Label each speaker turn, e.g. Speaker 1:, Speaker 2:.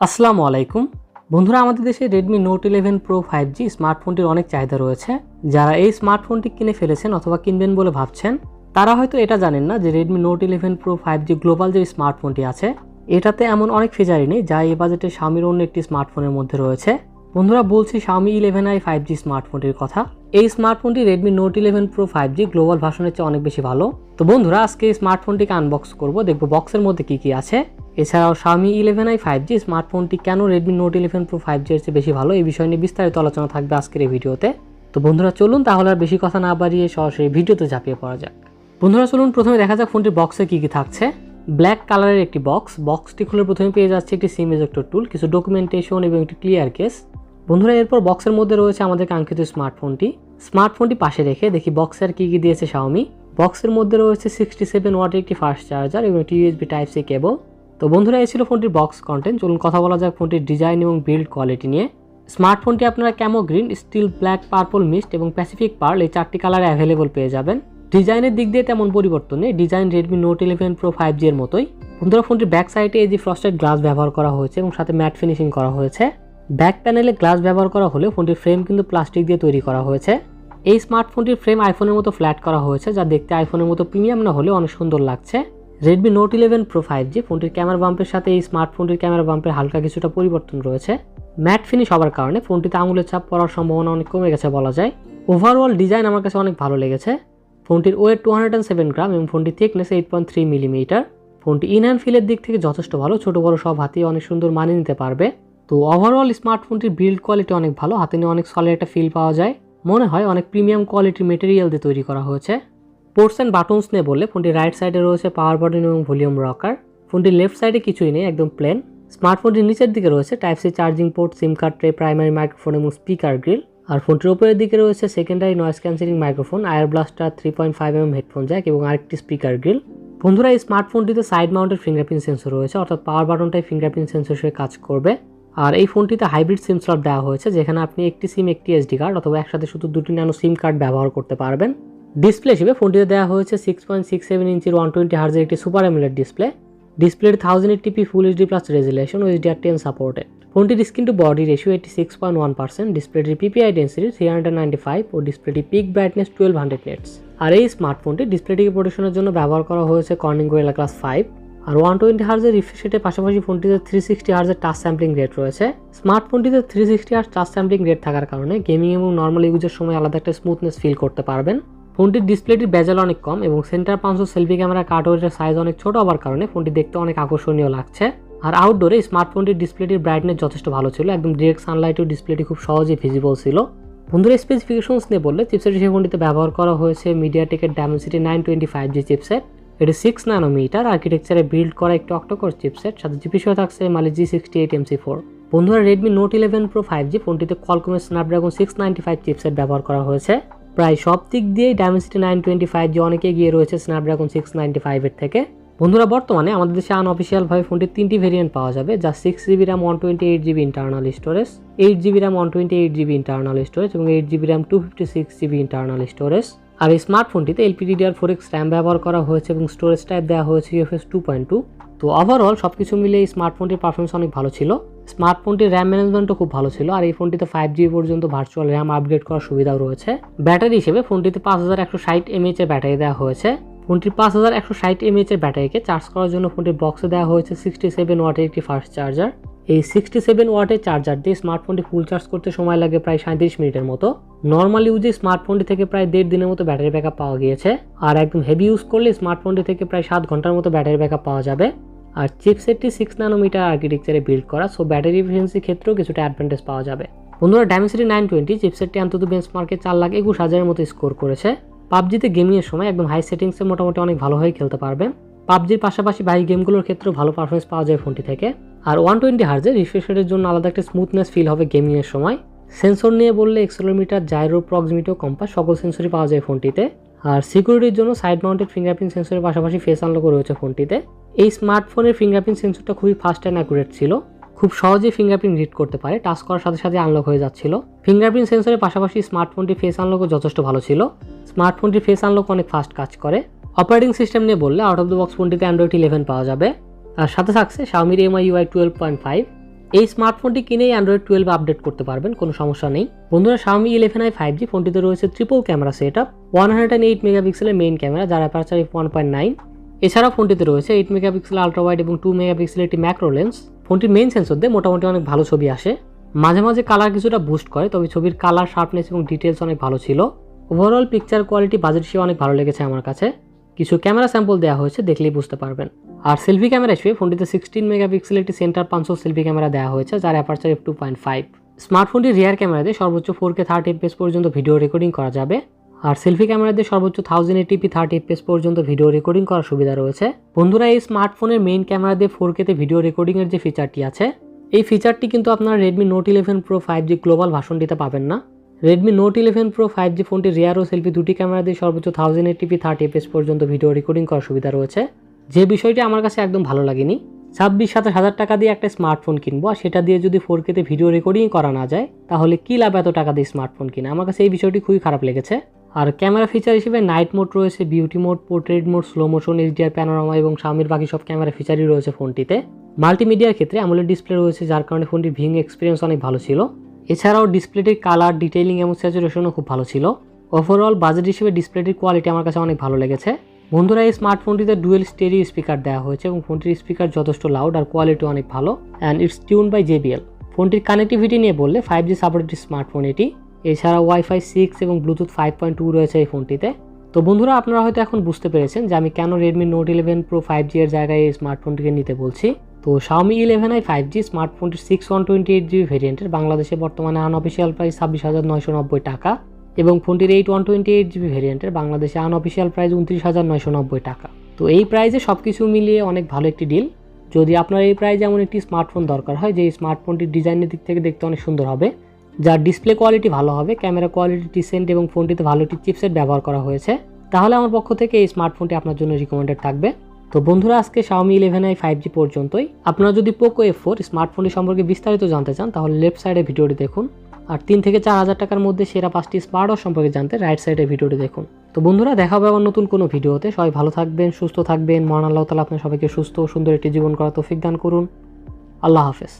Speaker 1: আসসালামু আলাইকুম বন্ধুরা, আমাদের দেশে Redmi Note 11 Pro 5G স্মার্টফোনটির অনেক চাহিদা রয়েছে। যারা এই স্মার্টফোনটি কিনে ফেলেছেন অথবা কিনবেন বলে ভাবছেন, তারা হয়তো এটা জানেন না যে Redmi Note 11 Pro 5G global যে স্মার্টফোনটি আছে, এটাতে এমন অনেক ফিচারই নেই যা এই বাজেটে Xiaomiর অন্য একটি স্মার্টফোনের মধ্যে রয়েছে। বন্ধুরা, বলছি Xiaomi 11i 5G স্মার্টফোনটির কথা। এই স্মার্টফোনটি Redmi Note 11 Pro 5G global ভার্সনের চেয়ে অনেক বেশি ভালো। তো বন্ধুরা, আজকে এই স্মার্টফোনটিকে আনবক্স করব, দেখব বক্সের মধ্যে কি কি আছে। এছাড়াও Xiaomi 11i 5G স্মার্টফোনটি কেন Redmi Note 11 Pro 5G এর চেয়ে বেশি ভালো, এই বিষয় নিয়ে বিস্তারিত আলোচনা থাকবে আজকের এই ভিডিওতে। তো বন্ধুরা চলুন তাহলে আর বেশি কথা না বাড়িয়ে সরাসরি ভিডিওতে ঝাঁপিয়ে পড়া যাক। বন্ধুরা চলুন প্রথমে দেখা যাক ফোনটির বক্সে কি কি থাকছে। ব্ল্যাক কালারের একটি বক্সটি খুলে প্রথমে পেয়ে যাচ্ছে একটি সিম এজেক্টর টুল, কিছু ডকুমেন্টেশন এবং একটি ক্লিয়ার কেস। বন্ধুরা এরপর বক্সের মধ্যে রয়েছে আমাদের কাঙ্ক্ষিত স্মার্টফোনটি পাশে রেখে দেখি বক্সে আর কি কি দিয়েছে Xiaomi। বক্সের মধ্যে রয়েছে 67 ওয়াটের একটি ফাস্ট চার্জার এবং একটি USB Type-C কেবল। তো বন্ধুরা এই ছিল ফোনটির বক্স কন্টেন্ট। চলুন কথা বলা যাক ফোনটির ডিজাইন এবং বিল্ড কোয়ালিটি নিয়ে। স্মার্টফোনটি আপনারা camo green, steel black, purple mist এবং প্যাসিফিক পার্ল এই চারটি কালারে অ্যাভেলেবল পেয়ে যাবেন। ডিজাইনের দিক দিয়ে তেমন পরিবর্তন নেই, design Redmi Note 11 Pro 5G এর মতোই। বন্ধুরা ফোনটির ব্যাক সাইডে এই যে ফ্রস্টেড গ্লাস ব্যবহার করা হয়েছে এবং সাথে ম্যাট ফিনিশিং করা হয়েছে। ব্যাক প্যানেলে গ্লাস ব্যবহার করা হলেও ফোনটির ফ্রেম কিন্তু প্লাস্টিক দিয়ে তৈরি করা হয়েছে। এই স্মার্টফোনটির ফ্রেম আইফোনের মতো ফ্ল্যাট করা হয়েছে, যা দেখতে আইফোনের মতো প্রিমিয়াম না হলেও অনেক সুন্দর লাগছে। Redmi Note 11 Pro 5G ফোনটির ক্যামেরা বাম্পের সাথে এই স্মার্টফোনটির ক্যামেরা বাম্পের হালকা কিছুটা পরিবর্তন রয়েছে। ম্যাট ফিনিশ হওয়ার কারণে ফোনটিতে আঙুলের ছাপ পড়ার সম্ভাবনা অনেক কমে গেছে বলা যায়। ওভারঅল ডিজাইন আমার কাছে অনেক ভালো লেগেছে। ফোনটির ওয়েট 207 গ্রাম এবং ফোনটির থিকনেস 8.3 মিলিমিটার। ফোনটি ইন হ্যান্ড ফিলের দিক থেকে যথেষ্ট ভালো, ছোট বড় সব হাতে অনেক সুন্দর মানিয়ে নিতে পারবে। তো ওভারঅল স্মার্টফোনটির বিল্ড কোয়ালিটি অনেক ভালো, হাতে নিয়ে অনেক সলিড একটা ফিল পাওয়া যায়। মনে হয় অনেক প্রিমিয়াম কোয়ালিটির মেটেরিয়াল দিয়ে তৈরি করা হয়েছে। পোর্টস অ্যান্ড বাটনস নিয়ে বললে ফোনটির রাইট সাইডে রয়েছে পাওয়ার বাটন এবং ভলিউম রকার। ফোনটির লেফট সাইডে কিছুই নেই, একদম প্লেন। স্মার্টফোনটির নিচের দিকে রয়েছে Type-C চার্জিং পোর্ট, সিম কার্ড ট্রে, প্রাইমারি মাইক্রোফোন এবং স্পিকার গ্রিল। আর ফোনটির উপরের দিকে রয়েছে সেকেন্ডারি নয়েজ ক্যান্সেলিং মাইক্রোফোন, আয়ার ব্লাস্টার, 3.5mm হেডফোন জ্যাক এবং আরেকটি স্পিকার গ্রিল। বন্ধুরা এই স্মার্টফোনটিতে সাইড মাউন্টেড ফিঙ্গারপ্রিন্ট সেন্সর রয়েছে, অর্থাৎ পাওয়ার বাটনটাই ফিঙ্গারপ্রিন্ট সেন্সর হিসেবে কাজ করবে। আর এই ফোনটিতে হাইব্রিড সিম স্লট দেওয়া হয়েছে, যেখানে আপনি একটি সিম, একটি SD কার্ড অথবা একসাথে শুধু দুটি ন্যানো সিম কার্ড ব্যবহার করতে পারবেন। ডিসপ্লে হিসেবে ফোনটিতে দেওয়া হয়েছে 6.67 ইঞ্চির 120 হার্জের একটি সুপার অ্যামোলেড ডিসপ্লের 1080p full HD plus resolution ও HDR10 সাপোর্টেড। ফোনটির স্ক্রিন টু বডি রেশিও 86.1%, ডিসপ্লেটির PPI ডেন্সিটি 395 ও ডিসপ্লেটির পিক ব্রাইটনেস 1200 নিটস। আর এই স্মার্টফোনটি ডিসপ্লেটিকে প্রোটেকশনের জন্য ব্যবহার করা হয়েছে কর্নিং গোরিলা গ্লাস 5। আর 120 হার্জের রিফ্রেশ রেটের পাশাপাশি ফোনটিতে 360 হার্জের টাচ স্যাম্পলিং রেট রয়েছে। স্মার্টফোনটিতে 360 হার্জ টাচ স্যাম্পলিং রেট থাকার কারণে গেমিং এবং নর্মাল ইউজের সময় আলাদা একটা স্মুথনেস ফিল করতে পারবেন। ফোনটির ডিসপ্লেটির বেজেল অনেক কম এবং সেন্টার পাঞ্চ সেলফি ক্যামেরা কাটওয়ারের সাইজ অনেক ছোট হওয়ার কারণে ফোনটি দেখতে অনেক আকর্ষণীয় লাগছে। আর আউটডোরে স্মার্টফোনটির ডিসপ্লেটির ব্রাইটনেস যথেষ্ট ভালো ছিল, একদম ডিরেক্ট সানলাইটেও ডিসপ্লেটি খুব সহজেই ভিজিবল ছিল। বন্ধুরা স্পেসিফিকেশনস নিয়ে বললে চিপসেট হিসেবে ফোনটিতে ব্যবহার করা হয়েছে মিডিয়াটেকের Dimensity 925G চিপসেট। এটি 6 ন্যানোমিটার আর্কিটেকচারে বিল্ড করা একটি অক্টোকোর চিপসেট, সাথে জিপিসিও থাকছে Mali G68MC4। বন্ধুরা Redmi Note 11 Pro 5G ফোনটিতে Qualcomm-এর Snapdragon 695 চিপসেট ব্যবহার করা হয়েছে। প্রায় সব দিক দিয়েই Dimensity 925G অনেক এগিয়ে রয়েছে Snapdragon 695 এর থেকে। বন্ধুরা বর্তমানে আমাদের দেশে আনঅফিসিয়াল ভাবে ফোনটির 3টি ভেরিয়েন্ট পাওয়া যাবে, যা 6GB RAM 128GB internal storage, 8GB RAM 128GB internal storage এবং 8GB RAM 256GB internal storage. আর এই স্মার্টফোনটিতে LPDDR4X RAM ব্যবহার করা হয়েছে এবং স্টোরেজ টাইপ দেওয়া হয়েছে UFS 2.2। তো ওভারঅল সবকিছু মিলে এই স্মার্টফোনটির পারফরমেন্স অনেক ভালো ছিল। স্মার্টফোনটির র্যাম ম্যানেজমেন্টও খুব ভালো ছিল, আর এই ফোনটিতে 5GB পর্যন্ত ভার্চুয়াল র্যাম আপগ্রেড করার সুবিধাও রয়েছে। ব্যাটারি হিসেবে ফোনটিতে 5160 mAh এর ব্যাটারি দেওয়া হয়েছে। ফোনটির 5160 mAh এর ব্যাটারিকে চার্জ করার জন্য ফোনটির বক্সে দেওয়া হয়েছে 67 ওয়াটের একটি ফাস্ট চার্জার। এই 67 ওয়াটের চার্জার দিয়ে স্মার্টফোনটি ফুল চার্জ করতে সময় লাগে প্রায় 37 মিনিটের মতো। নর্মাল ইউজে স্মার্টফোনটি থেকে প্রায় 1.5 দিনের মতো ব্যাটারি ব্যাকআপ পাওয়া গিয়েছে, আর একদম হেভি ইউজ করলে স্মার্টফোনটি থেকে প্রায় 7 ঘন্টার মতো ব্যাটারি ব্যাকআপ পাওয়া যাবে। আর চিপসেটটি 6 ন্যানোমিটার আর্কিটেকচারে বিল্ড করা, সো ব্যাটারি এফিসিয়েন্সির ক্ষেত্রেও কিছুটা অ্যাডভান্টেজ পাওয়া যাবে। বন্ধুরা Dimensity 920 চিপসেটটি অন্তত বেঞ্চমার্কে 4,21,000-এর মতো স্কোর করেছে। পাবজিতে গেমিংয়ের সময় একদম হাই সেটিংসে মোটামুটি অনেক ভালোভাবে খেলতে পারবেন। পাবজির পাশাপাশি বাকি গেমগুলোর ক্ষেত্রেও ভালো পারফরমেন্স পাওয়া যায় ফোনটি থেকে। আর 120 হার্জের রিফ্রেশ রেটের জন্য আলাদা একটা স্মুথনেস ফিল হবে গেমিংয়ের সময়। সেন্সর নিয়ে বললে অ্যাক্সেলোমিটার, জাইরো, প্রক্সিমিটি ও কম্পাস সকল সেন্সরই পাওয়া যায় ফোনটিতে। আর সিকিউরিটির জন্য সাইড মাউন্টেড ফিঙ্গারপ্রিন্ট সেন্সরের পাশাপাশি ফেস আনলকও রয়েছে ফোনটিতে। এই স্মার্টফোনের ফিঙ্গারপ্রিন্ট সেন্সরটা খুবই ফাস্ট অ্যান্ড অ্যাকুরেট ছিল, খুব সহজেই ফিঙ্গারপ্রিন্ট রিড করতে পারে, টাচ করার সাথে সাথে আনলক হয়ে যাচ্ছিল। ফিঙ্গারপ্রিন্ট সেন্সরের পাশাপাশি স্মার্টফোনটি ফেস আনলকও যথেষ্ট ভালো ছিল। স্মার্টফোনটির ফেস আনলক অনেক ফাস্ট কাজ করে। অপারেটিং সিস্টেম নিয়ে বললে আউট অফ দ্য বক্স ফোনটিতে Android 11 পাওয়া যাবে। আর সাথে থাকছে Xiaomi MIUI 12.5। এই স্মার্টফোনটি কিনেই অ্যান্ড্রয়েড 12 আপডেট করতে পারবেন, কোনো সমস্যা নেই। বন্ধুরা Xiaomi 11i 5G ফোনটিতে রয়েছে ট্রিপল ক্যামেরা সেটআপ, 108 মেগাপিক্সেলের মেইন ক্যামেরা যার অ্যাপারচার f1.9। এছাড়াও ফোনটিতে রয়েছে 8 মেগাপিক্সেল আলট্রা ওয়াইড এবং 2 মেগাপিক্সেলের একটি ম্যাক্রো লেন্স। ফোনটির মেইন সেন্সর দিয়ে মোটামুটি অনেক ভালো ছবি আসে, মাঝে মাঝে কালার কিছুটা বুস্ট করে, তবে ছবির কালার, শার্পনেস এবং ডিটেলস অনেক ভালো ছিল। ওভারঅল পিকচার কোয়ালিটি বাজেট হিসেবে অনেক ভালো লেগেছে আমার কাছে। কিছু ক্যামেরা স্যাম্পল দেওয়া হয়েছে, দেখলেই বুঝতে পারবেন। আর সেলফি ক্যামেরা হিসেবে ফোনটিতে 16 মেগাপিক্সেলের একটি সেন্টার পাঞ্চল সেলফি ক্যামেরা দেওয়া হয়েছে যার অ্যাপারচার f2.5। স্মার্টফোনটির রিয়ার ক্যামেরা দিয়ে সর্বোচ্চ 4K 30 fps পর্যন্ত ভিডিও রেকর্ডিং করা যাবে। আর সেলফি ক্যামেরা দিয়ে সর্বোচ্চ 1080p 30 fps পর্যন্ত ভিডিও রেকর্ডিং করার সুবিধা রয়েছে। বন্ধুরা এই স্মার্টফোনের মেইন ক্যামেরা দিয়ে 4K তে ভিডিও রেকর্ডিং এর যে ফিচারটি আছে, এই ফিচারটি কিন্তু আপনারা Redmi Note 11 Pro 5G global ভার্সনটিতে পাবেন না। Redmi Note 11 Pro 5G ফোনটি রিয়ার ও সেলফি দুটি ক্যামেরা দিয়ে সর্বোচ্চ 1080p 30 fps পর্যন্ত ভিডিও রেকর্ডিং করার সুবিধা রয়েছে, যে বিষয়টি আমার কাছে একদম ভালো লাগেনি। 26-27 হাজার টাকা দিয়ে একটা স্মার্টফোন কিনবো আর সেটা দিয়ে যদি 4K তে ভিডিও রেকর্ডিং করা না যায়, তাহলে কি লাভ এত টাকা দিয়ে স্মার্টফোন কিনে? আমার কাছে এই বিষয়টি খুবই খারাপ লেগেছে। আর ক্যামেরা ফিচার হিসেবে নাইট মোড রয়েছে, beauty mode, portrait mode, slow motion, HDR panorama এবং Xiaomiর বাকি সব ক্যামেরা ফিচারই রয়েছে ফোনটিতে। মাল্টিমিডিয়ার ক্ষেত্রে AMOLED ডিসপ্লে রয়েছে, যার কারণে ফোনটির ভিউইং এক্সপিরিয়েন্স অনেক ভালো ছিল। এছাড়াও ডিসপ্লেটির কালার, ডিটেইলিং এবং স্যাচুরেশনও খুব ভালো ছিল। ওভারঅল বাজেট হিসেবে ডিসপ্লেটির কোয়ালিটি আমার কাছে অনেক ভালো লেগেছে। বন্ধুরা এই স্মার্টফোনটিতে ডুয়েল স্টেরিও স্পিকার দেওয়া হয়েছে এবং ফোনটির স্পিকার যথেষ্ট লাউড আর কোয়ালিটি অনেক ভালো, and it's tune by JBL। ফোনটির কানেক্টিভিটি নিয়ে বললে 5G সাপোর্টেড স্মার্টফোন এটি। এছাড়া Wi-Fi 6 এবং ব্লুটুথ 5.2 রয়েছে এই ফোনটিতে। তো বন্ধুরা আপনারা হয়তো এখন বুঝতে পেরেছেন যে আমি কেন Redmi Note 11 Pro 5G এর জায়গায় এই স্মার্টফোনটিকে নিতে বলছি। তো Xiaomi 11i 5G স্মার্টফোনটির 6/128GB ভেরিয়েন্টের বাংলাদেশে বর্তমানে আনঅফিসিয়াল প্রাইস 26,990 টাকা এবং ফোনটির 8/128GB ভেরিয়েন্টের বাংলাদেশে আনঅফিসিয়াল প্রাইস 29,990 টাকা। তো এই প্রাইসে সব কিছু মিলিয়ে অনেক ভালো একটি ডিল। যদি আপনার এই প্রাইসে এমন একটি স্মার্টফোন দরকার হয় যে স্মার্টফোনটির ডিজাইনের দিক থেকে দেখতে অনেক সুন্দর হবে, যার ডিসপ্লে কোয়ালিটি ভালো হবে, ক্যামেরা কোয়ালিটি ডিসেন্ট এবং ফোনটিতে ভালো একটি চিপসেট ব্যবহার করা হয়েছে, তাহলে আমার পক্ষ থেকে এই স্মার্টফোনটি আপনার জন্য রিকমেন্ডেড থাকবে। তো বন্ধুরা আজকে Xiaomi 11i 5G পর্যন্তই। আপনারা যদি Poco F4 স্মার্টফোনটি সম্পর্কে বিস্তারিত জানতে চান তাহলে লেফট সাইডে ভিডিওটি দেখুন, আর 3 থেকে 4 হাজার টাকার মধ্যে সেরা 5টি স্মার্টওয়াচ সম্পর্কে জানতে রাইট সাইডে ভিডিওটি দেখুন। তো বন্ধুরা দেখা হবে আবার নতুন কোনো ভিডিওতে। সবাই ভালো থাকবেন, সুস্থ থাকবেন। মহান আল্লাহ তাআলা আপনাদের সবাইকে সুস্থ ও সুন্দর একটি জীবন করার তৌফিক দান করুন। আল্লাহ হাফেজ।